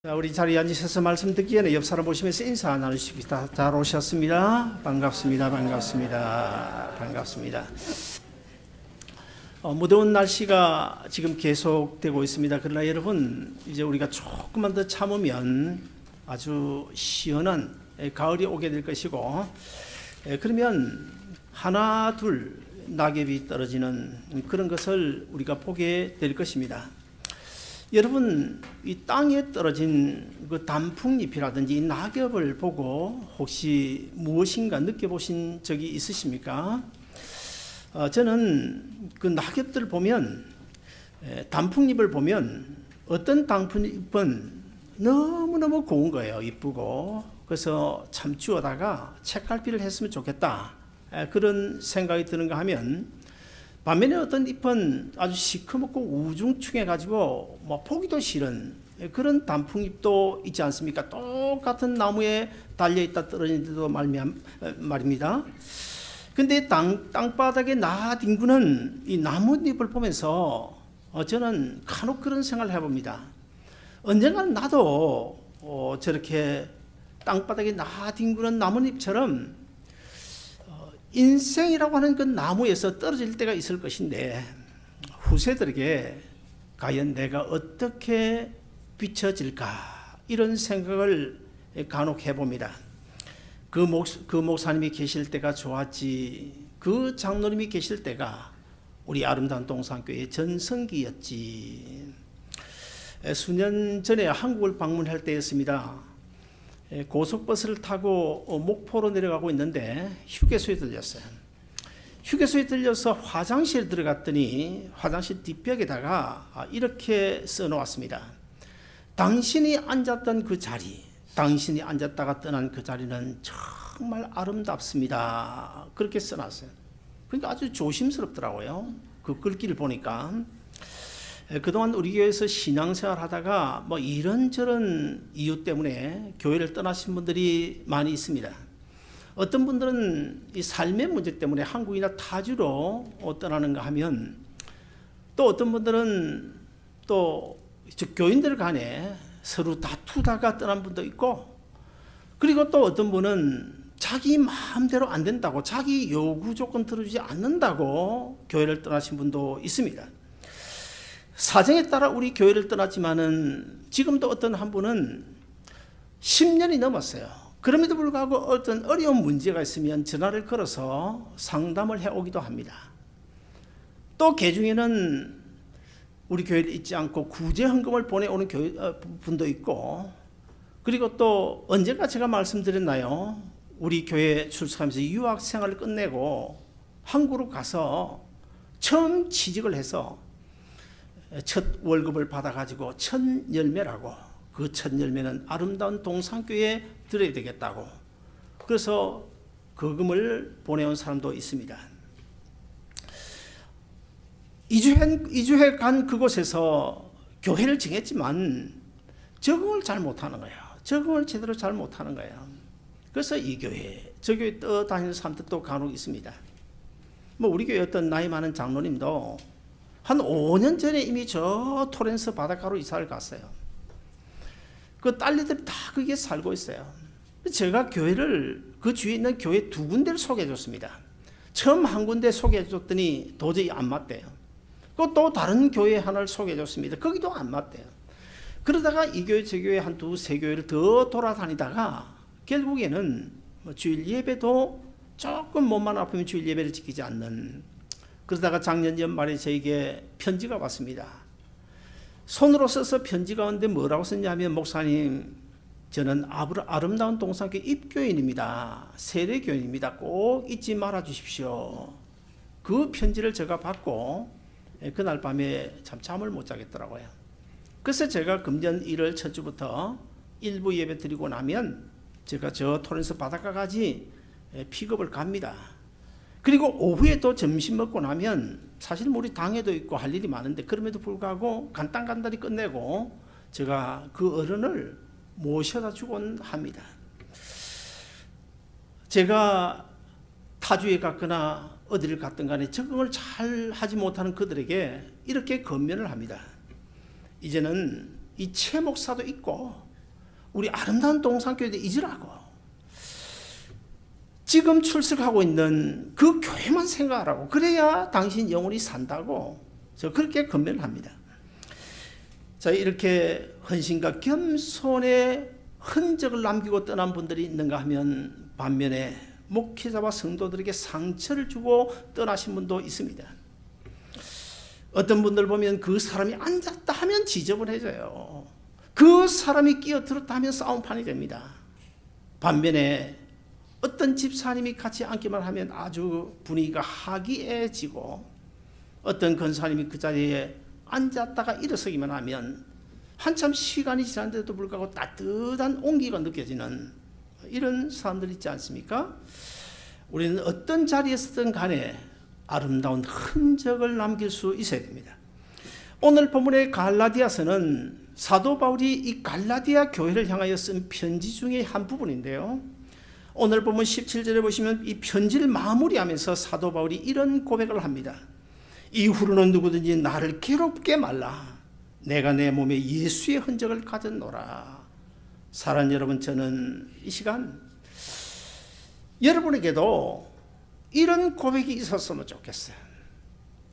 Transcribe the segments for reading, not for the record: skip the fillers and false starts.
자, 우리 자리에 앉으셔서 말씀 듣기 전에 옆 사람 보시면서 인사 나누십시다. 잘 오셨습니다. 반갑습니다. 반갑습니다. 반갑습니다. 무더운 날씨가 지금 계속되고 있습니다. 그러나 여러분, 이제 우리가 조금만 더 참으면 아주 시원한 가을이 오게 될 것이고, 그러면 하나 둘 낙엽이 떨어지는 그런 것을 우리가 보게 될 것입니다. 여러분, 이 땅에 떨어진 그 단풍잎이라든지 이 낙엽을 보고 혹시 무엇인가 느껴보신 적이 있으십니까? 저는 그 낙엽들을 보면, 단풍잎을 보면 어떤 단풍잎은 너무너무 고운 거예요. 이쁘고. 그래서 참 주워다가 책갈피를 했으면 좋겠다, 그런 생각이 드는가 하면, 반면에 어떤 잎은 아주 시커멓고 우중충해가지고 뭐 보기도 싫은 그런 단풍잎도 있지 않습니까? 똑같은 나무에 달려있다 떨어지는데도 말입니다. 근데 땅바닥에 나뒹구는 이 나뭇잎을 보면서 저는 간혹 그런 생각을 해봅니다. 언젠가는 나도 저렇게 땅바닥에 나뒹구는 나뭇잎처럼 인생이라고 하는 그 나무에서 떨어질 때가 있을 것인데, 후세들에게 과연 내가 어떻게 비춰질까, 이런 생각을 간혹 해봅니다. 그 목사님이 계실 때가 좋았지, 그 장로님이 계실 때가 우리 아름다운 동산교회의 전성기였지. 수년 전에 한국을 방문할 때였습니다. 고속버스를 타고 목포로 내려가고 있는데 휴게소에 들렸어요. 휴게소에 들려서 화장실에 들어갔더니 화장실 뒷벽에다가 이렇게 써놓았습니다. 당신이 앉았던 그 자리, 당신이 앉았다가 떠난 그 자리는 정말 아름답습니다. 그렇게 써놨어요. 그러니까 아주 조심스럽더라고요. 그 글귀를 보니까. 그동안 우리 교회에서 신앙생활 하다가 뭐 이런저런 이유 때문에 교회를 떠나신 분들이 많이 있습니다. 어떤 분들은 이 삶의 문제 때문에 한국이나 타주로 떠나는가 하면, 또 어떤 분들은 또 교인들 간에 서로 다투다가 떠난 분도 있고, 그리고 또 어떤 분은 자기 마음대로 안 된다고, 자기 요구 조건 들어주지 않는다고 교회를 떠나신 분도 있습니다. 사정에 따라 우리 교회를 떠났지만은 지금도 어떤 한 분은 10년이 넘었어요. 그럼에도 불구하고 어떤 어려운 문제가 있으면 전화를 걸어서 상담을 해오기도 합니다. 또 개중에는 우리 교회에 있지 않고 구제 헌금을 보내오는 분도 있고, 그리고 또 언젠가 제가 말씀드렸나요? 우리 교회에 출석하면서 유학 생활을 끝내고 한국으로 가서 처음 취직을 해서 첫 월급을 받아가지고 첫 열매라고, 그 첫 열매는 아름다운 동산교회에 드려야 되겠다고, 그래서 거금을 보내온 사람도 있습니다. 이주해 간 그곳에서 교회를 정했지만 적응을 잘 못하는 거예요. 적응을 제대로 잘 못하는 거예요. 그래서 이 교회, 저 교회 떠다니는 사람들도 간혹 있습니다. 뭐 우리 교회 어떤 나이 많은 장로님도 한 5년 전에 이미 저 토렌스 바닷가로 이사를 갔어요. 그 딸내들이 다 거기에 살고 있어요. 제가 교회를, 그 주위에 있는 교회 2군데를 소개해 줬습니다. 처음 한 군데 소개해 줬더니 도저히 안 맞대요. 또 다른 교회 하나를 소개해 줬습니다. 거기도 안 맞대요. 그러다가 이 교회, 저 교회 한 2-3교회를 더 돌아다니다가 결국에는 뭐 주일 예배도 조금 몸만 아프면 주일 예배를 지키지 않는, 그러다가 작년 연말에 저에게 편지가 왔습니다. 손으로 써서 편지가 왔는데 뭐라고 썼냐면, 목사님, 저는 아름다운 동산교회 입교인입니다. 세례교인입니다. 꼭 잊지 말아 주십시오. 그 편지를 제가 받고 그날 밤에 참 잠을 못 자겠더라고요. 그래서 제가 금년 1월 첫 주부터 일부 예배 드리고 나면 제가 저 토렌스 바닷가까지 픽업을 갑니다. 그리고 오후에 또 점심 먹고 나면 사실 우리 당에도 있고 할 일이 많은데, 그럼에도 불구하고 간단히 끝내고 제가 그 어른을 모셔다 주곤 합니다. 제가 타주에 갔거나 어디를 갔든 간에 적응을 잘 하지 못하는 그들에게 이렇게 권면을 합니다. 이제는 이 최 목사도 있고 우리 아름다운 동산교회도 잊으라고. 지금 출석하고 있는 그 교회만 생각하라고. 그래야 당신 영혼이 산다고. 저 그렇게 권면합니다. 자, 이렇게 헌신과 겸손의 흔적을 남기고 떠난 분들이 있는가 하면 반면에 목회자와 성도들에게 상처를 주고 떠나신 분도 있습니다. 어떤 분들 보면 그 사람이 앉았다 하면 지저분해져요. 그 사람이 끼어들었다 하면 싸움판이 됩니다. 반면에 어떤 집사님이 같이 앉기만 하면 아주 분위기가 화기애애지고, 어떤 권사님이 그 자리에 앉았다가 일어서기만 하면 한참 시간이 지났는데도 불구하고 따뜻한 온기가 느껴지는 이런 사람들 있지 않습니까? 우리는 어떤 자리에서든 간에 아름다운 흔적을 남길 수 있어야 됩니다. 오늘 본문의 갈라디아서는 사도 바울이 이 갈라디아 교회를 향하여 쓴 편지 중에 한 부분인데요. 오늘 본문 17절에 보시면 이 편지를 마무리하면서 사도 바울이 이런 고백을 합니다. 이후로는 누구든지 나를 괴롭게 말라. 내가 내 몸에 예수의 흔적을 가졌노라. 사랑하는 여러분, 저는 이 시간 여러분에게도 이런 고백이 있었으면 좋겠어요.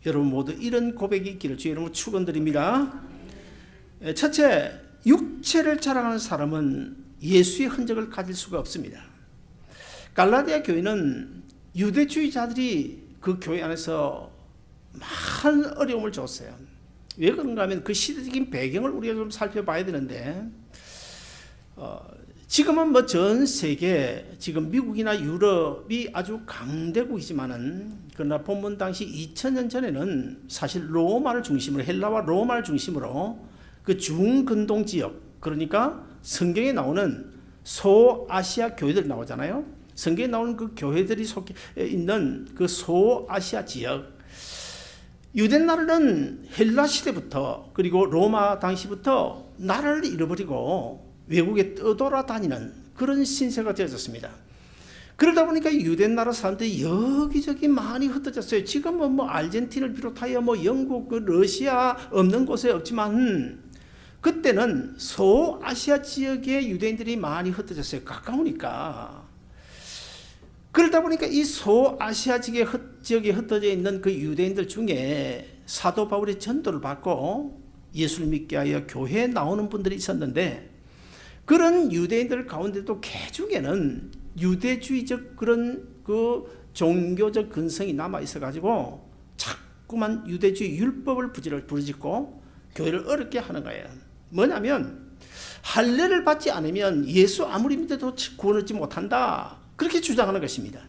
여러분 모두 이런 고백이 있기를 주의 이름으로 축원드립니다. 첫째, 육체를 자랑하는 사람은 예수의 흔적을 가질 수가 없습니다. 갈라디아 교회는 유대주의자들이 그 교회 안에서 많은 어려움을 줬어요. 왜 그런가 하면 그 시대적인 배경을 우리가 좀 살펴봐야 되는데, 지금은 뭐 전 세계, 지금 미국이나 유럽이 아주 강대국이지만은, 그러나 본문 당시 2000년 전에는 사실 로마를 중심으로, 헬라와 로마를 중심으로 그 중근동 지역, 그러니까 성경에 나오는 소아시아 교회들이 나오잖아요. 성경에 나오는 그 교회들이 속해 있는 그 소아시아 지역, 유대 나라는 헬라 시대부터 그리고 로마 당시부터 나라를 잃어버리고 외국에 떠돌아다니는 그런 신세가 되어졌습니다. 그러다 보니까 유대 나라 사람들이 여기저기 많이 흩어졌어요. 지금은 뭐 아르헨티나를 비롯하여 뭐 영국, 러시아 없는 곳에 없지만, 그때는 소아시아 지역의 유대인들이 많이 흩어졌어요. 가까우니까. 그러다 보니까 이 소아시아 지역에 흩어져 있는 그 유대인들 중에 사도 바울의 전도를 받고 예수를 믿게 하여 교회에 나오는 분들이 있었는데, 그런 유대인들 가운데도 개중에는 유대주의적 그런 그 종교적 근성이 남아 있어가지고 자꾸만 유대주의 율법을 부르짖고 교회를 어렵게 하는 거예요. 뭐냐면 할례를 받지 않으면 예수 아무리 믿어도 구원 얻지 못한다, 그렇게 주장하는 것입니다.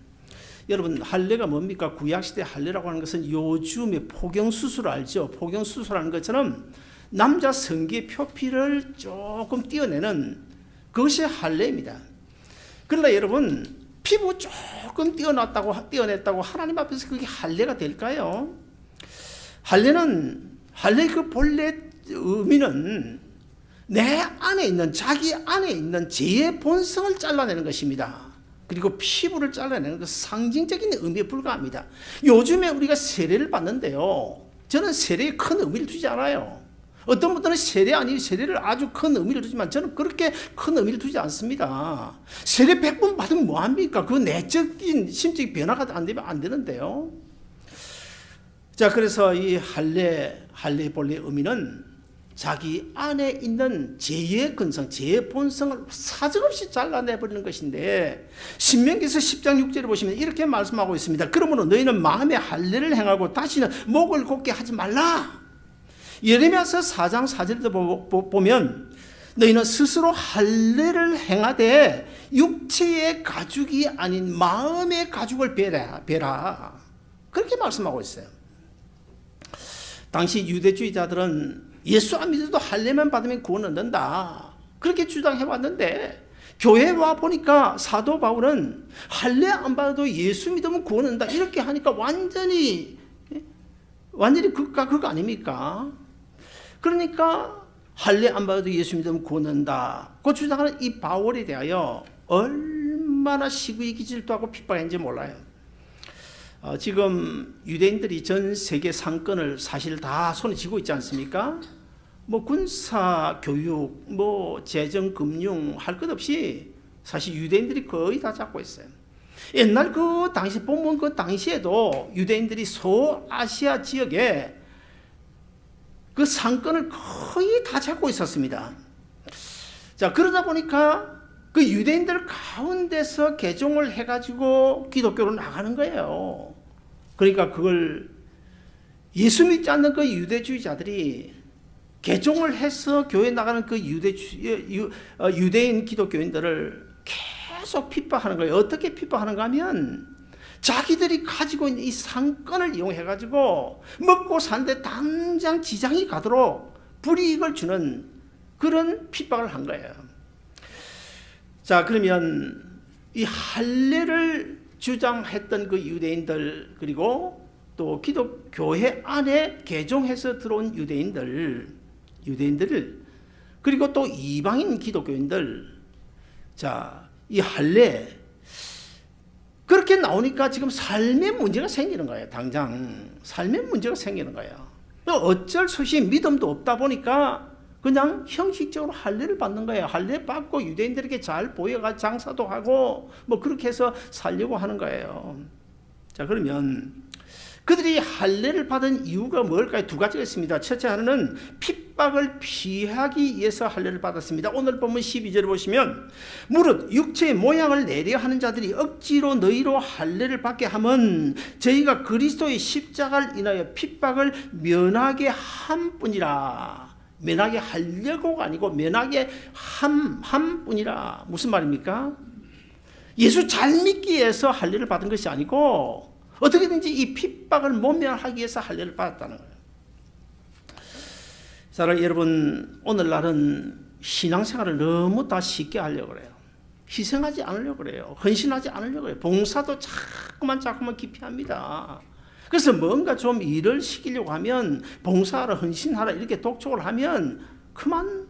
여러분, 할례가 뭡니까? 구약시대 할례라고 하는 것은 요즘의 포경수술 알죠? 포경수술하는 것처럼 남자 성기의 표피를 조금 띄어내는 그것이 할례입니다. 그러나 여러분, 피부 조금 띄어냈다고 하나님 앞에서 그게 할례가 될까요? 할례 그 본래 의미는 내 안에 있는, 자기 안에 있는 죄의 본성을 잘라내는 것입니다. 그리고 피부를 잘라내는 것, 상징적인 의미에 불과합니다. 요즘에 우리가 세례를 받는데요, 저는 세례에 큰 의미를 두지 않아요. 어떤 분들은 세례 아니면 세례를 아주 큰 의미를 두지만 저는 그렇게 큰 의미를 두지 않습니다. 세례 100번 받으면 뭐합니까? 그 내적인 심적인 변화가 안 되면 안 되는데요. 자, 그래서 이 할례의 본래 의미는 자기 안에 있는 죄의 근성, 죄의 본성을 사정없이 잘라내버리는 것인데, 신명기서 10장 6절에 보시면 이렇게 말씀하고 있습니다. 그러므로 너희는 마음에 할례를 행하고 다시는 목을 곧게 하지 말라. 예레미야서 4장 4절도 보면 너희는 스스로 할례를 행하되 육체의 가죽이 아닌 마음의 가죽을 베라. 그렇게 말씀하고 있어요. 당시 유대주의자들은 예수 안 믿어도 할례만 받으면 구원 얻는다, 그렇게 주장해왔는데, 교회에 와 보니까 사도 바울은 할례 안 받아도 예수 믿으면 구원 얻는다 이렇게 하니까 완전히 극과 극 아닙니까? 그러니까 할례 안 받아도 예수 믿으면 구원 얻는다 그 주장하는 이 바울에 대하여 얼마나 시기이 기질도하고 핍박했는지 몰라요. 지금 유대인들이 전 세계 상권을 사실 다 손에 쥐고 있지 않습니까? 뭐 군사 교육, 뭐 재정 금융 할 것 없이 사실 유대인들이 거의 다 잡고 있어요. 옛날 그 당시 보면 그 당시에도 유대인들이 소아시아 지역에 그 상권을 거의 다 잡고 있었습니다. 자, 그러다 보니까 그 유대인들 가운데서 개종을 해가지고 기독교로 나가는 거예요. 그러니까 그걸 예수 믿지 않는 그 유대주의자들이 개종을 해서 교회 나가는 그 유대인 기독교인들을 계속 핍박하는 거예요. 어떻게 핍박하는가 하면 자기들이 가지고 있는 이 상권을 이용해가지고 먹고 사는데 당장 지장이 가도록 불이익을 주는 그런 핍박을 한 거예요. 자, 그러면 이 할례를 주장했던 그 유대인들, 그리고 또 기독교회 안에 개종해서 들어온 유대인들, 그리고 또 이방인 기독교인들, 자, 이 할례 그렇게 나오니까 지금 삶의 문제가 생기는 거예요. 당장 삶의 문제가 생기는 거예요. 어쩔 수 없이 믿음도 없다 보니까 그냥 형식적으로 할례를 받는 거예요. 할례 받고 유대인들에게 잘 보여가 장사도 하고 뭐 그렇게 해서 살려고 하는 거예요. 자, 그러면 그들이 할례를 받은 이유가 뭘까요? 두 가지가 있습니다. 첫째 하나는 핍박을 피하기 위해서 할례를 받았습니다. 오늘 본문 12절을 보시면 무릇 육체의 모양을 내려 하는 자들이 억지로 너희로 할례를 받게 함은 저희가 그리스도의 십자가를 인하여 핍박을 면하게 함뿐이라. 면하게 하려고가 아니고 면하게 함뿐이라. 무슨 말입니까? 예수 잘 믿기 위해서 할례를 받은 것이 아니고 어떻게든지 이 핍박을 모면하기 위해서 할례를 받았다는 거예요. 사랑하는 여러분, 오늘날은 신앙생활을 너무 다 쉽게 하려고 그래요. 희생하지 않으려고 그래요. 헌신하지 않으려고 그래요. 봉사도 자꾸만 기피합니다. 그래서 뭔가 좀 일을 시키려고 하면 봉사하라, 헌신하라 이렇게 독촉을 하면 그만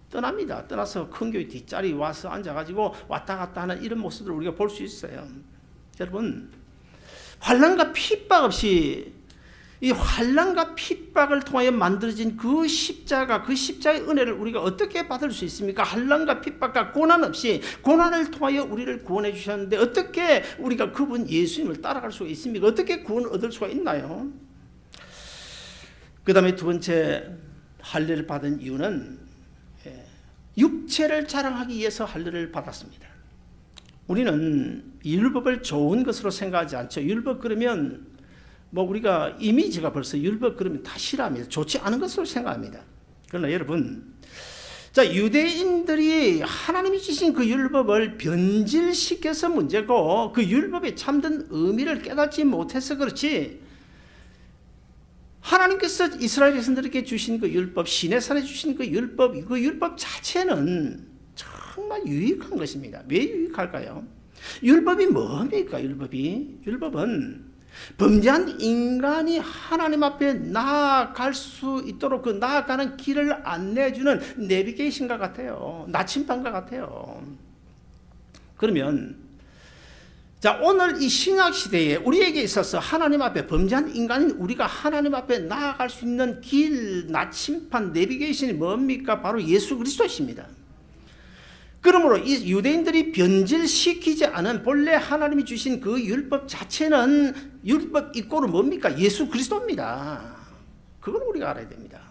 떠납니다. 떠나서 큰 교회 뒷자리 와서 앉아가지고 왔다 갔다 하는 이런 모습들을 우리가 볼 수 있어요. 여러분, 환난과 핍박 없이 이 환난과 핍박을 통하여 만들어진 그 십자가의 은혜를 우리가 어떻게 받을 수 있습니까? 환난과 핍박과 고난 없이 고난을 통하여 우리를 구원해 주셨는데 어떻게 우리가 그분 예수님을 따라갈 수가 있습니까? 어떻게 구원을 얻을 수가 있나요? 그 다음에 두 번째 할례를 받은 이유는 육체를 자랑하기 위해서 할례를 받았습니다. 우리는 율법을 좋은 것으로 생각하지 않죠. 율법 그러면 뭐 우리가 이미지가 벌써 율법 그러면 다 싫어합니다. 좋지 않은 것으로 생각합니다. 그러나 여러분, 자, 유대인들이 하나님이 주신 그 율법을 변질시켜서 문제고 그 율법의 참된 의미를 깨닫지 못해서 그렇지, 하나님께서 이스라엘 백성들에게 주신 그 율법, 시내산에 주신 그 율법 자체는 정말 유익한 것입니다. 왜 유익할까요? 율법이 뭡니까? 율법은 범죄한 인간이 하나님 앞에 나아갈 수 있도록 그 나아가는 길을 안내해주는 내비게이션과 같아요. 나침반과 같아요. 그러면 자, 오늘 이 신약 시대에 우리에게 있어서 하나님 앞에 범죄한 인간인 우리가 하나님 앞에 나아갈 수 있는 길, 나침반, 내비게이션이 뭡니까? 바로 예수 그리스도십니다. 그러므로 이 유대인들이 변질시키지 않은 본래 하나님이 주신 그 율법 자체는 율법 이꼬는 뭡니까? 예수 그리스도입니다. 그걸 우리가 알아야 됩니다.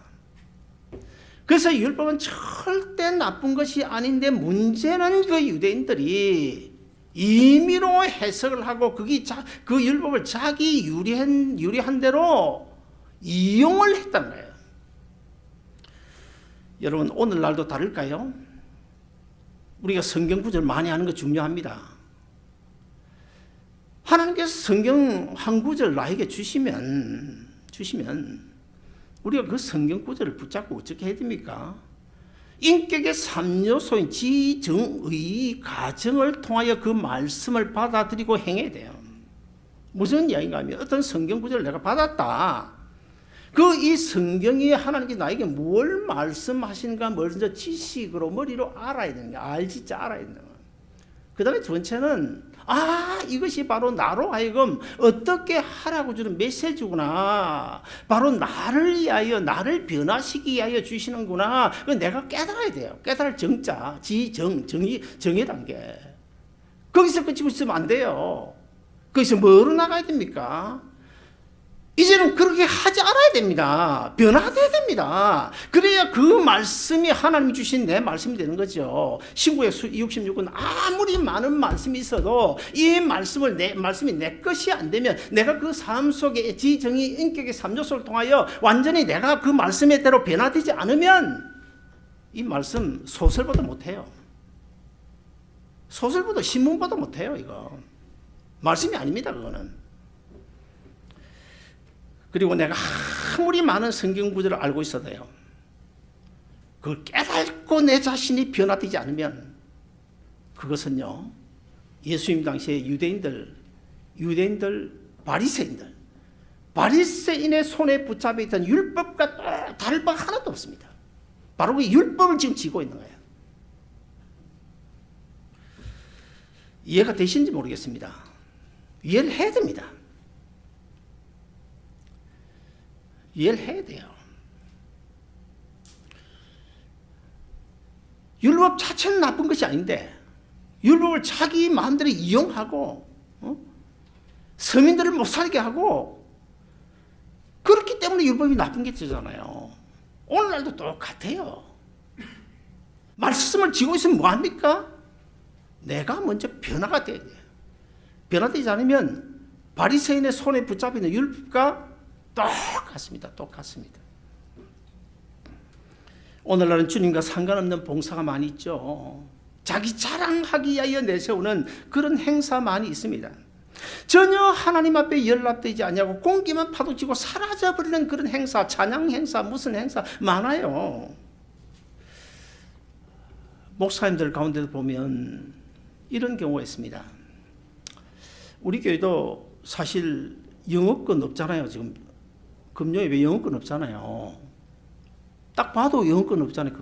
그래서 율법은 절대 나쁜 것이 아닌데 문제는 그 유대인들이 임의로 해석을 하고 그 율법을 자기 유리한 대로 이용을 했다는 거예요. 여러분, 오늘날도 다를까요? 우리가 성경 구절 많이 하는 거 중요합니다. 하나님께서 성경 한 구절 나에게 주시면 우리가 그 성경 구절을 붙잡고 어떻게 해야 됩니까? 인격의 3요소인 지, 정, 의, 가정을 통하여 그 말씀을 받아들이고 행해야 돼요. 무슨 이야기인가 하면 어떤 성경 구절을 내가 받았다. 이 성경이 하나님께 나에게 뭘 말씀하시는가 먼저 지식으로 머리로 알아야 되는 거야. 알아야 되는 거야. 그 다음에 두 번째는 이것이 바로 나로 하여금 어떻게 하라고 주는 메시지구나. 바로 나를 위하여, 나를 변화시키기 위하여 주시는구나. 내가 깨달아야 돼요. 깨달을 정자, 정의 단계. 거기서 끝이고 있으면 안 돼요. 거기서 뭐로 나가야 됩니까? 이제는 그렇게 하지 않아야 됩니다. 변화돼야 됩니다. 그래야 그 말씀이 하나님이 주신 내 말씀이 되는 거죠. 신구약 66은 아무리 많은 말씀이 있어도 이 말씀이 내 것이 안 되면, 내가 그 삶 속에 지정의 인격의 삼요소를 통하여 완전히 내가 그 말씀의 대로 변화되지 않으면 이 말씀 소설보다 못해요. 소설보다 신문보다 못해요. 이거 말씀이 아닙니다. 그거는. 그리고 내가 아무리 많은 성경 구절을 알고 있어도요, 그걸 깨닫고 내 자신이 변화되지 않으면 그것은요, 예수님 당시에 유대인들 바리새인의 손에 붙잡혀 있던 율법과 다를 바가 하나도 없습니다. 바로 그 율법을 지금 지고 있는 거예요. 이해가 되시는지 모르겠습니다. 이해를 해야 됩니다. 이해를 해야 돼요. 율법 자체는 나쁜 것이 아닌데 율법을 자기 마음대로 이용하고 서민들을 못 살게 하고, 그렇기 때문에 율법이 나쁜 게 되잖아요. 오늘날도 똑같아요. 말씀을 지고 있으면 뭐합니까? 내가 먼저 변화가 돼야 돼요. 변화되지 않으면 바리새인의 손에 붙잡히는 율법과 똑같습니다. 오늘날은 주님과 상관없는 봉사가 많이 있죠. 자기 자랑하기 위하여 내세우는 그런 행사 많이 있습니다. 전혀 하나님 앞에 연락되지 않냐고 공기만 파도치고 사라져버리는 그런 행사, 찬양 행사, 무슨 행사 많아요. 목사님들 가운데도 보면 이런 경우가 있습니다. 우리 교회도 사실 영업권 없잖아요. 지금 금요일에 영업권 없잖아요. 딱 봐도 영업권 없잖아요.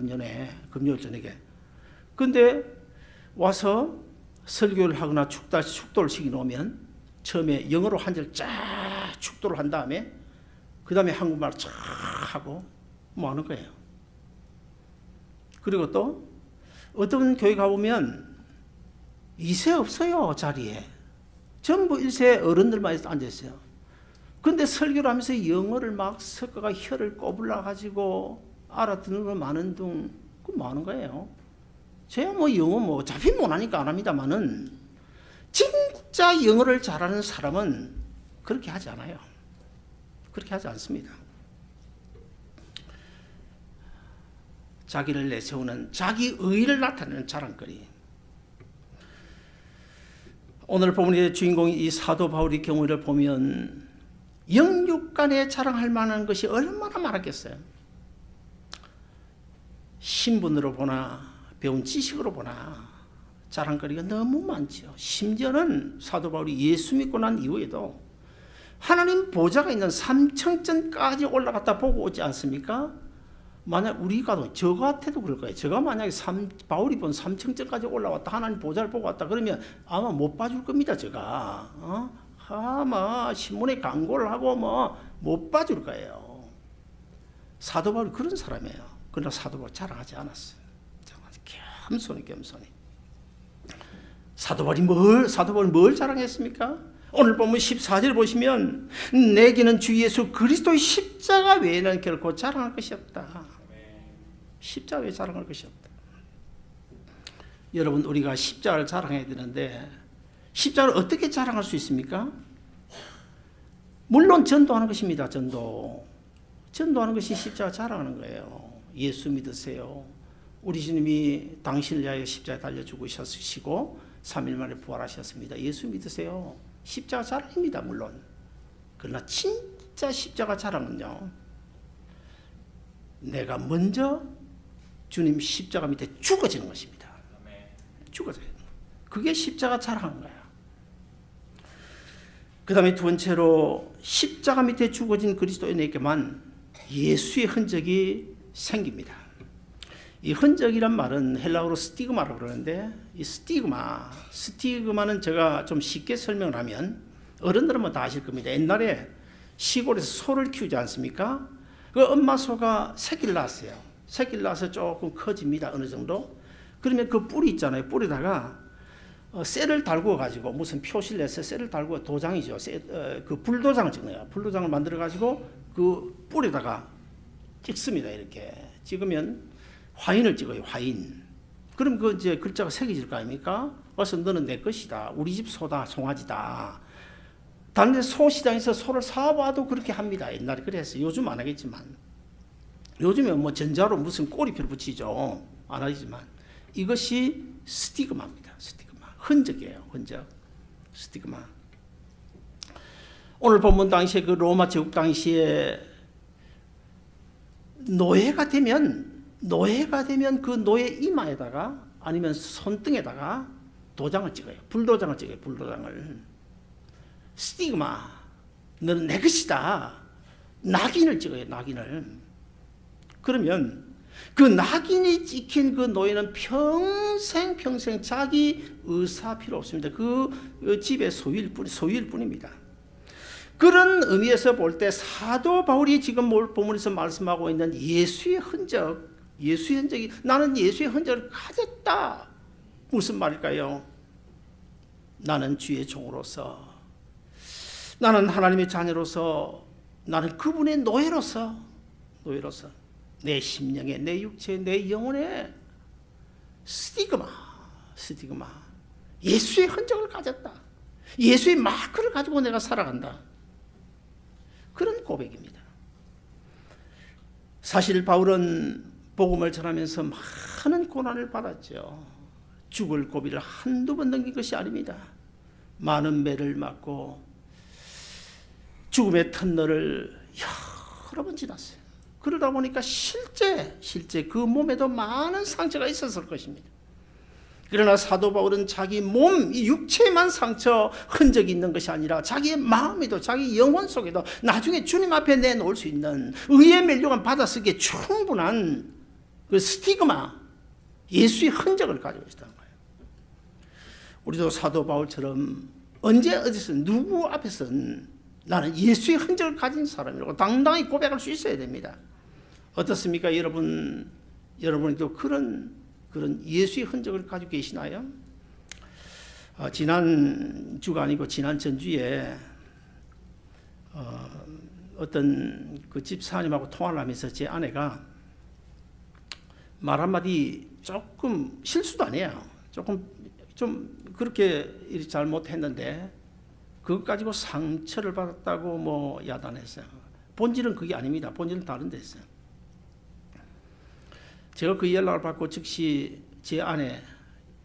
금요일 저녁에. 근데 와서 설교를 하거나 축도를 시켜놓으면 처음에 영어로 한 절 쫙 축도를 한 다음에 그 다음에 한국말 쫙 하고 뭐 하는 거예요. 그리고 또 어떤 교회 가보면 2세 없어요. 자리에. 전부 1세 어른들만 앉아있어요. 근데 설교를 하면서 영어를 막 섞어가 혀를 꼬불러 가지고 알아듣는 거 많은 둥, 그 뭐 하는 거예요? 제가 영어 잡힌 못하니까 안 합니다만은, 진짜 영어를 잘하는 사람은 그렇게 하지 않아요. 그렇게 하지 않습니다. 자기를 내세우는, 자기 의의를 나타내는 자랑거리. 오늘 본문의 주인공인 이 사도 바울의 경우를 보면 영육간에 자랑할 만한 것이 얼마나 많았겠어요. 신분으로 보나 배운 지식으로 보나 자랑거리가 너무 많죠. 심지어는 사도 바울이 예수 믿고 난 이후에도 하나님 보좌가 있는 삼층전까지 올라갔다 보고 오지 않습니까? 만약 우리가 저 같아도 그럴 거예요. 제가 만약에 바울이 본 삼층전까지 올라왔다, 하나님 보좌를 보고 왔다 그러면 아마 못 봐줄 겁니다. 제가 아마 신문에 광고를 하고 못 봐줄 거예요. 사도 바울이 그런 사람이에요. 그러나 사도 바울 자랑하지 않았어요. 겸손히. 사도 바울이 뭘 자랑했습니까? 오늘 보면 14절 보시면 내게는 주 예수 그리스도의 십자가 외에는 결코 자랑할 것이 없다. 십자가 외에 자랑할 것이 없다. 여러분, 우리가 십자가를 자랑해야 되는데 십자가를 어떻게 자랑할 수 있습니까? 물론 전도하는 것입니다. 전도하는 것이 십자가 자랑하는 거예요. 예수 믿으세요. 우리 주님이 당신을 위하여 십자가에 달려 죽으시고 3일 만에 부활하셨습니다. 예수 믿으세요. 십자가 자랑입니다. 물론. 그러나 진짜 십자가 자랑은요, 내가 먼저 주님 십자가 밑에 죽어지는 것입니다. 죽어져요. 그게 십자가 자랑한 거예요. 그 다음에 두 번째로 십자가 밑에 죽어진 그리스도인에게만 예수의 흔적이 생깁니다. 이 흔적이란 말은 헬라어로 스티그마라고 그러는데, 이 스티그마는 제가 좀 쉽게 설명을 하면 어른들은 뭐 다 아실 겁니다. 옛날에 시골에서 소를 키우지 않습니까? 그 엄마 소가 새끼를 낳았어요. 새끼를 낳아서 조금 커집니다. 어느 정도. 그러면 그 뿔이 있잖아요. 뿔에다가 쇠를 달구어 가지고 무슨 표시를 내서 쇠를 달구어 도장이죠. 그 불도장을 찍네요. 불도장을 만들어 가지고 그 뿔에다가 찍습니다. 이렇게 찍으면 화인을 찍어요. 화인. 그럼 그 이제 글자가 새겨질 거 아닙니까? 그래서 너는 내 것이다. 우리 집 소다. 송아지다. 다른 소 시장에서 소를 사와도 그렇게 합니다. 옛날에 그랬어요. 요즘 안 하겠지만. 요즘에 뭐 전자로 무슨 꼬리표를 붙이죠. 안 하지만. 이것이 스티그마입니다. 스티그마. 흔적이에요. 흔적. 스티그마. 오늘 본문 당시에 그 로마 제국 당시에 노예가 되면 그 노예 이마에다가 아니면 손등에다가 도장을 찍어요. 불도장을 찍어요. 불도장을. 스티그마. 너는 내 것이다. 낙인을 찍어요. 낙인을. 그러면 그 낙인이 찍힌 그 노예는 평생 자기 의사 필요 없습니다. 그 집의 소유일 뿐입니다. 그런 의미에서 볼 때 사도 바울이 지금 본문에서 말씀하고 있는 예수의 흔적이 나는 예수의 흔적을 가졌다. 무슨 말일까요? 나는 주의 종으로서, 나는 하나님의 자녀로서, 나는 그분의 노예로서 내 심령에, 내 육체에, 내 영혼에 스티그마, 예수의 흔적을 가졌다. 예수의 마크를 가지고 내가 살아간다. 그런 고백입니다. 사실 바울은 복음을 전하면서 많은 고난을 받았죠. 죽을 고비를 한두 번 넘긴 것이 아닙니다. 많은 매를 맞고 죽음의 터널을 여러 번 지났어요. 그러다 보니까 실제 그 몸에도 많은 상처가 있었을 것입니다. 그러나 사도 바울은 자기 몸, 이 육체에만 상처 흔적이 있는 것이 아니라 자기의 마음에도, 자기 영혼 속에도 나중에 주님 앞에 내놓을 수 있는 의의 멸류관 받아쓰기에 충분한 그 스티그마, 예수의 흔적을 가지고 있다는 거예요. 우리도 사도 바울처럼 언제 어디서 누구 앞에서는 나는 예수의 흔적을 가진 사람이라고 당당히 고백할 수 있어야 됩니다. 어떻습니까? 여러분도 그런 예수의 흔적을 가지고 계시나요? 지난 주가 아니고 지난 전주에 어떤 그 집사님하고 통화를 하면서 제 아내가 말 한마디 조금 실수도 아니에요. 조금 좀 그렇게 잘못했는데 그것 가지고 상처를 받았다고 뭐 야단했어요. 본질은 그게 아닙니다. 본질은 다른 데 있어요. 제가 그 연락을 받고 즉시 제 아내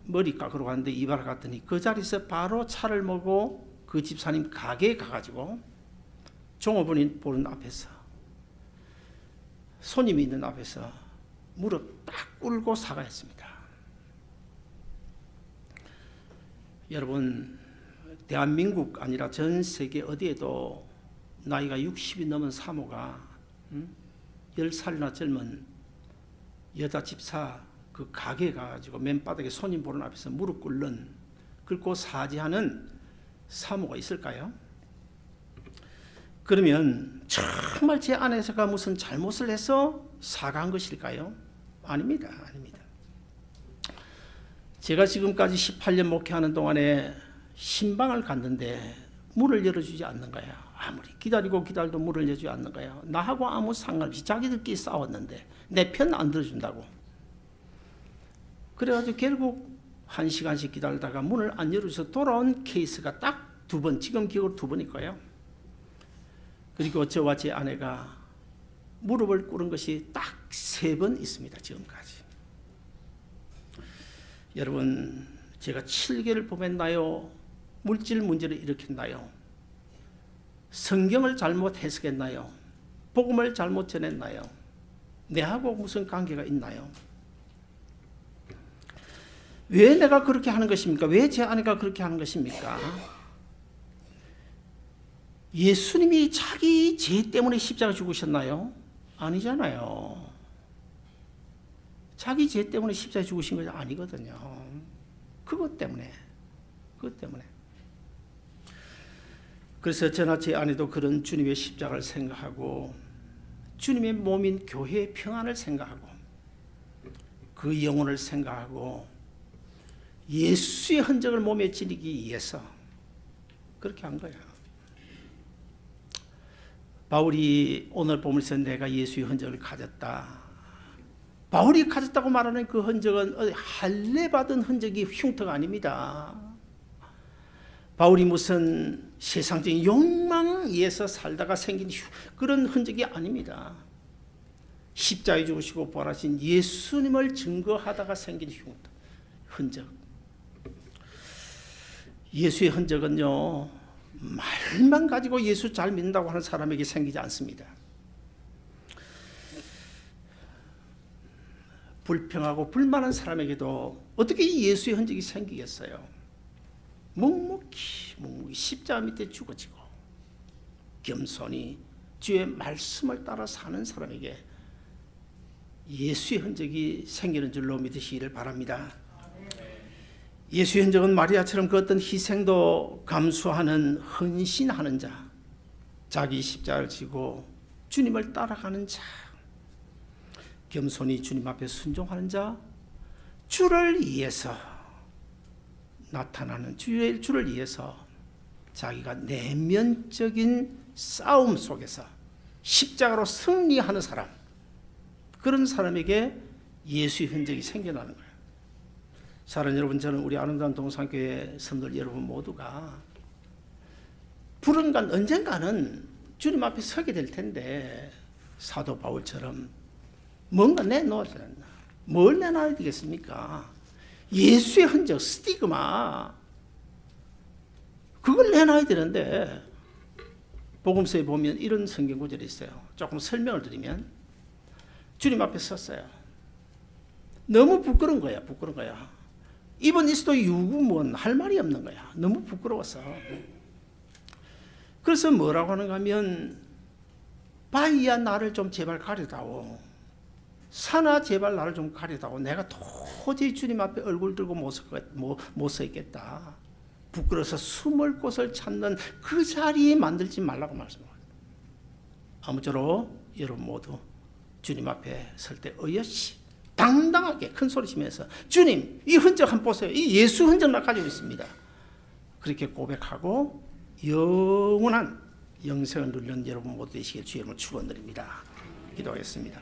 머리 깎으러 갔는데 이발을 갔더니 그 자리에서 바로 차를 몰고 그 집사님 가게에 가가지고 종업원이 보는 앞에서, 손님이 있는 앞에서 무릎 딱 꿇고 사과했습니다. 여러분, 대한민국 아니라 전 세계 어디에도 나이가 60이 넘은 사모가 10살이나 젊은 여자 집사 그 가게에 가가지고 맨바닥에 손님 보는 앞에서 무릎 꿇고 사죄하는 사모가 있을까요? 그러면 정말 제 아내가 무슨 잘못을 해서 사과한 것일까요? 아닙니다. 제가 지금까지 18년 목회하는 동안에 신방을 갔는데 문을 열어주지 않는 거예요. 아무리 기다려도 문을 열어주지 않는 거예요. 나하고 아무 상관없이 자기들끼리 싸웠는데 내 편 안 들어준다고. 그래가지고 결국 1시간씩 기다리다가 문을 안 열어줘서 돌아온 케이스가 딱 2번, 지금 기억으로 2번일 거예요. 그리고 저와 제 아내가 무릎을 꿇은 것이 딱 3번 있습니다. 지금까지. 여러분, 제가 7개를 보냈나요? 물질 문제를 일으켰나요? 성경을 잘못 해석했나요? 복음을 잘못 전했나요? 내하고 무슨 관계가 있나요? 왜 내가 그렇게 하는 것입니까? 왜 제 아내가 그렇게 하는 것입니까? 예수님이 자기 죄 때문에 십자가 죽으셨나요? 아니잖아요. 자기 죄 때문에 십자가에 죽으신 것이 아니거든요. 그것 때문에. 그래서 저나 제 아내도 그런 주님의 십자가를 생각하고 주님의 몸인 교회의 평안을 생각하고 그 영혼을 생각하고 예수의 흔적을 몸에 지니기 위해서 그렇게 한 거예요. 바울이 오늘 보면서 내가 예수의 흔적을 가졌다. 바울이 가졌다고 말하는 그 흔적은 할례받은 흔적이 흉터가 아닙니다. 바울이 무슨 세상적인 욕망 위에서 살다가 생긴 그런 흔적이 아닙니다. 십자가에 죽으시고 부활하신 예수님을 증거하다가 생긴 흔적. 예수의 흔적은요, 말만 가지고 예수 잘 믿는다고 하는 사람에게 생기지 않습니다. 불평하고 불만한 사람에게도 어떻게 이 예수의 흔적이 생기겠어요? 묵묵히 십자가 밑에 죽어지고 겸손히 주의 말씀을 따라 사는 사람에게 예수의 흔적이 생기는 줄로 믿으시기를 바랍니다. 예수의 흔적은 마리아처럼 그 어떤 희생도 감수하는 헌신하는 자, 자기 십자가를 지고 주님을 따라가는 자, 겸손히 주님 앞에 순종하는 자, 주를 위해서 나타나는 주를 위해서 자기가 내면적인 싸움 속에서 십자가로 승리하는 사람, 그런 사람에게 예수의 흔적이 생겨나는 거예요. 사랑하는 여러분, 저는 우리 아름다운 동산교회 성도들 여러분 모두가 불언간 언젠가는 주님 앞에 서게 될 텐데 사도 바울처럼 뭔가 내놓아야 된다. 뭘 내놔야 되겠습니까? 예수의 흔적, 스티그마, 그걸 내놔야 되는데 복음서에 보면 이런 성경 구절이 있어요. 조금 설명을 드리면 주님 앞에 섰어요. 너무 부끄러운 거야. 이번 이스도 유구문 할 말이 없는 거야. 너무 부끄러워서. 그래서 뭐라고 하는가 하면 바위야 나를 좀 제발 가려다오. 산아 제발 나를 좀 가려다오. 내가 도저히 주님 앞에 얼굴 들고 못 서 있겠다. 부끄러워서 숨을 곳을 찾는 그 자리에 만들지 말라고 말씀합니다. 아무쪼록 여러분 모두 주님 앞에 설 때 어여시 당당하게 큰 소리치면서 주님 이 흔적 한번 보세요. 이 예수 흔적 나 가지고 있습니다. 그렇게 고백하고 영원한 영생을 누리는 여러분 모두 되시길 주의 이름으로 축원드립니다. 기도하겠습니다.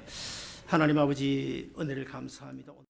하나님 아버지 은혜를 감사합니다.